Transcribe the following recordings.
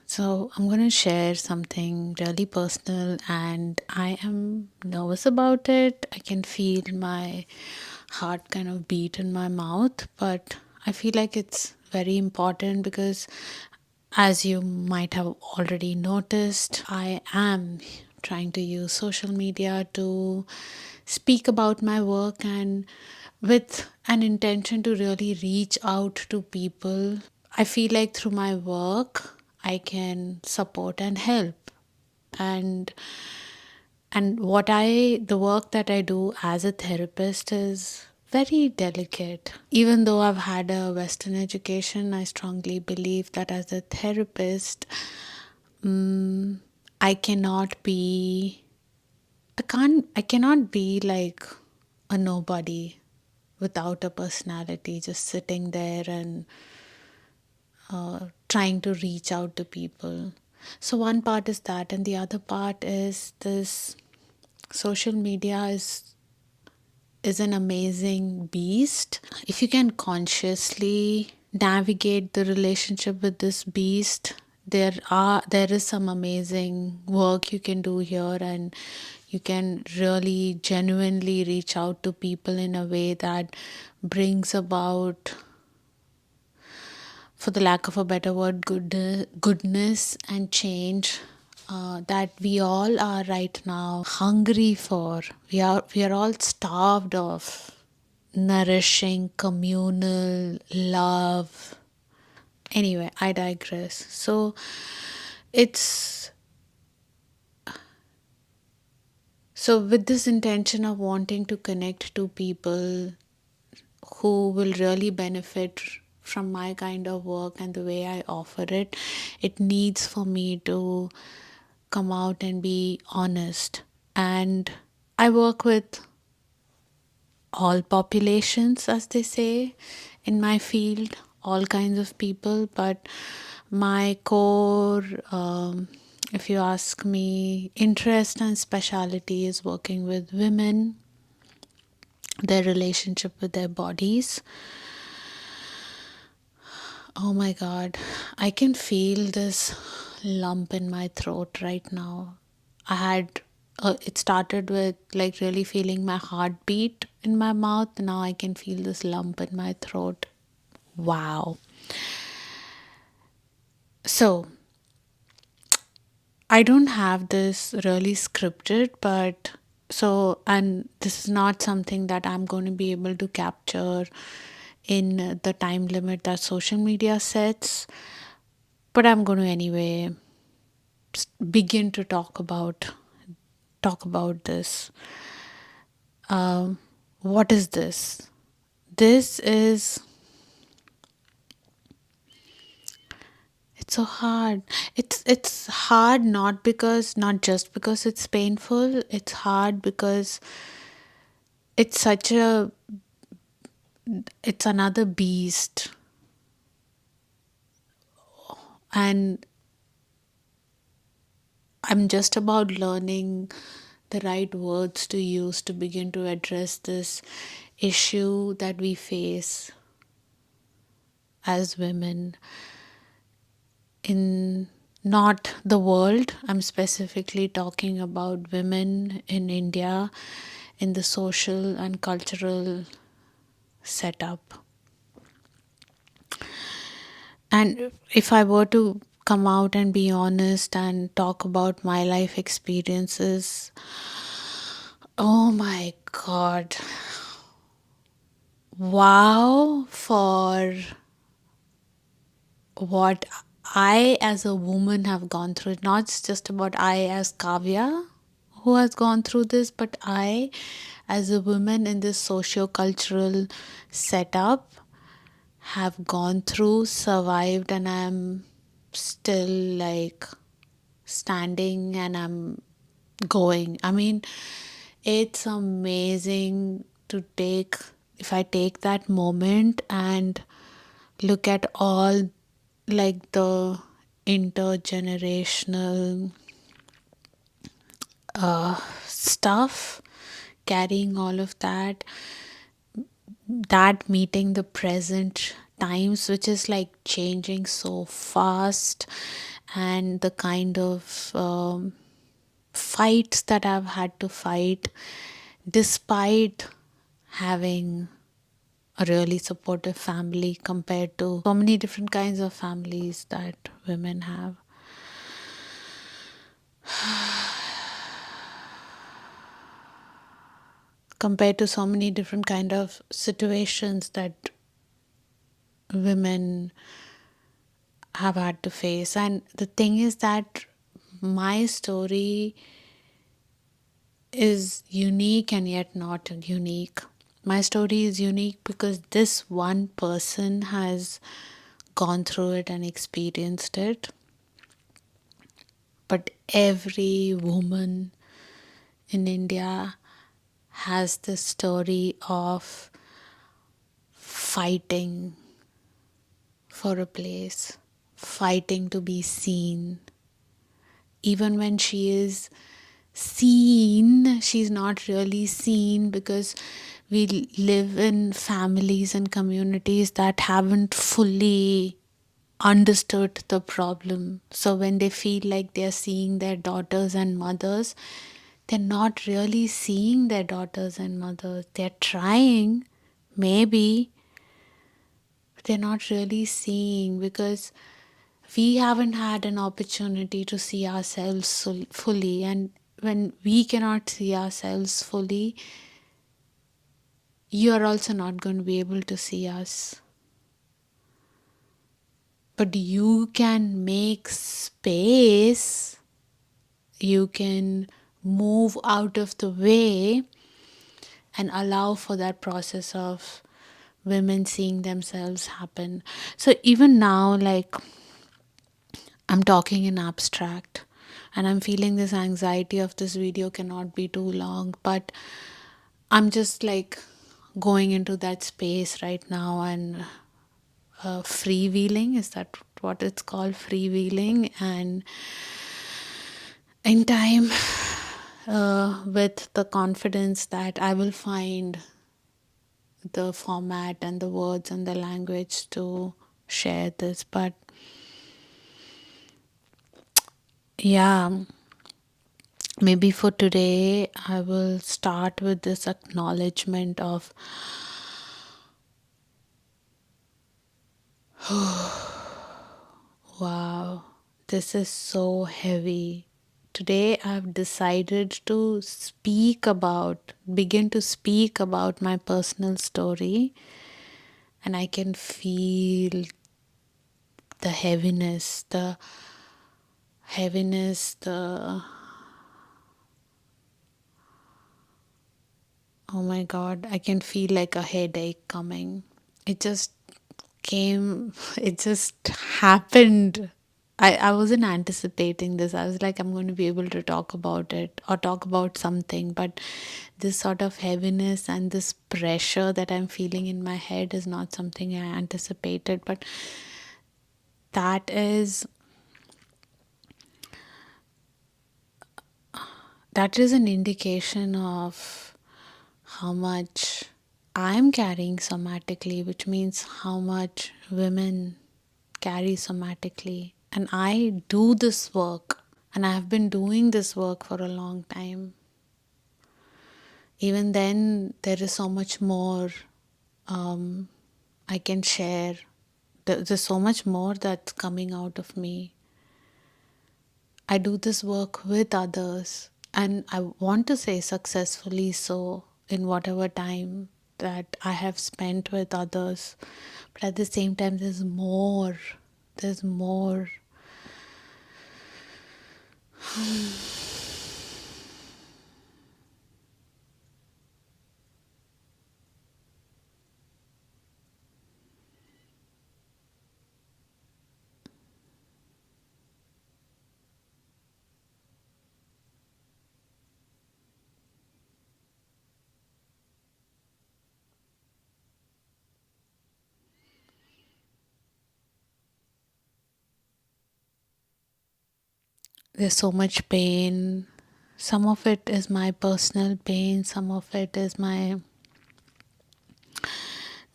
So, I'm going to share something really personal, and I am nervous about it. I can feel my heart kind of beat in my mouth, but I feel like it's very important because, as you might have already noticed, I am trying to use social media to speak about my work and with an intention to really reach out to people. I feel like through my work, I can support and help. And the work that I do as a therapist is very delicate. Even though I've had a Western education, I strongly believe that as a therapist, mm, I cannot be, I cannot be like a nobody without a personality, just sitting there and trying to reach out to people. So one part is that, and the other part is this: social media is an amazing beast. If you can consciously navigate the relationship with this beast, there is some amazing work you can do here, and you can really genuinely reach out to people in a way that brings about, for the lack of a better word, goodness and change that we all are right now hungry for. We are all starved of nourishing communal love. Anyway, I digress. So it's so with this intention of wanting to connect to people who will really benefit from my kind of work and the way I offer it, it needs for me to come out and be honest. And I work with all populations, as they say, in my field, all kinds of people, but my core, if you ask me, interest and specialty is working with women, their relationship with their bodies. Oh my God, I can feel this lump in my throat right now. It started with like really feeling my heartbeat in my mouth. Now I can feel this lump in my throat. Wow. So I don't have this really scripted, but and this is not something that I'm going to be able to capture in the time limit that social media sets, but I'm going to anyway begin to talk about this. What is this? This is It's so hard. It's hard not just because it's painful. It's hard because it's such a it's another beast, and I'm just about learning the right words to use to begin to address this issue that we face as women in not the world. I'm specifically talking about women in India in the social and cultural setup. And if I were to come out and be honest and talk about my life experiences, oh my God. Wow, for what I as a woman have gone through. It's not just about I as Kavya who has gone through this, but I as a woman in this socio-cultural setup have gone through, survived, and I'm still like standing and I'm going. I mean, it's amazing to take, if I take that moment and look at all like the intergenerational stuff, carrying all of that, that meeting the present times which is like changing so fast, and the kind of fights that I've had to fight despite having a really supportive family compared to so many different kinds of families that women have. Compared to so many different kind of situations that women have had to face. And the thing is that my story is unique and yet not unique. My story is unique because this one person has gone through it and experienced it. But every woman in India has this story of fighting for a place, fighting to be seen. Even when she is seen, she's not really seen because we live in families and communities that haven't fully understood the problem. So when they feel like they're seeing their daughters and mothers, they're not really seeing their daughters and mothers. They're trying, maybe, but they're not really seeing because we haven't had an opportunity to see ourselves fully. And when we cannot see ourselves fully, you are also not going to be able to see us. But you can make space, you can move out of the way and allow for that process of women seeing themselves happen. So even now, like, I'm talking in abstract and I'm feeling this anxiety of this video cannot be too long, but I'm just like going into that space right now and freewheeling. Is that what it's called? Freewheeling. And in time, with the confidence that I will find the format and the words and the language to share this. But yeah, maybe for today, I will start with this acknowledgement of wow, this is so heavy. Today, I've decided to begin to speak about my personal story, and I can feel the heaviness, oh my god, I can feel like a headache coming. It just came, it just happened. I wasn't anticipating this. I was like, I'm going to be able to talk about it or talk about something. But this sort of heaviness and this pressure that I'm feeling in my head is not something I anticipated. But that is that is an indication of how much I'm carrying somatically, which means how much women carry somatically. And I do this work, and I have been doing this work for a long time. Even then, there is so much more um, I can share. There's so much more that's coming out of me. I do this work with others, and I want to say successfully so in whatever time that I have spent with others. But at the same time, there's more. There's more. There's so much pain. Some of it is my personal pain, some of it is my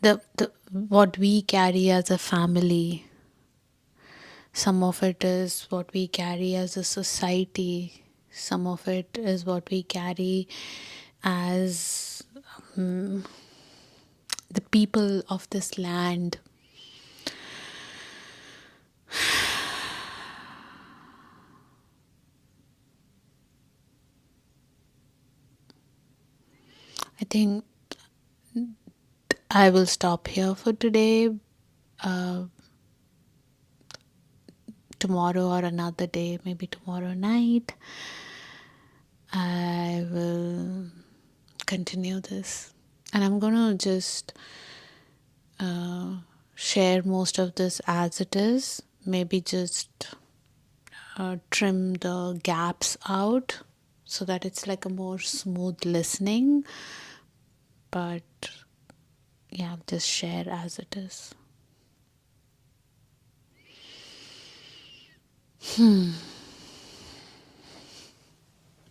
the what we carry as a family, some of it is what we carry as a society, some of it is what we carry as the people of this land. I think I will stop here for today. uh, Tomorrow or another day, maybe tomorrow night, I will continue this. And I'm gonna just share most of this as it is, maybe just trim the gaps out so that it's like a more smooth listening. But yeah, I'll just share as it is.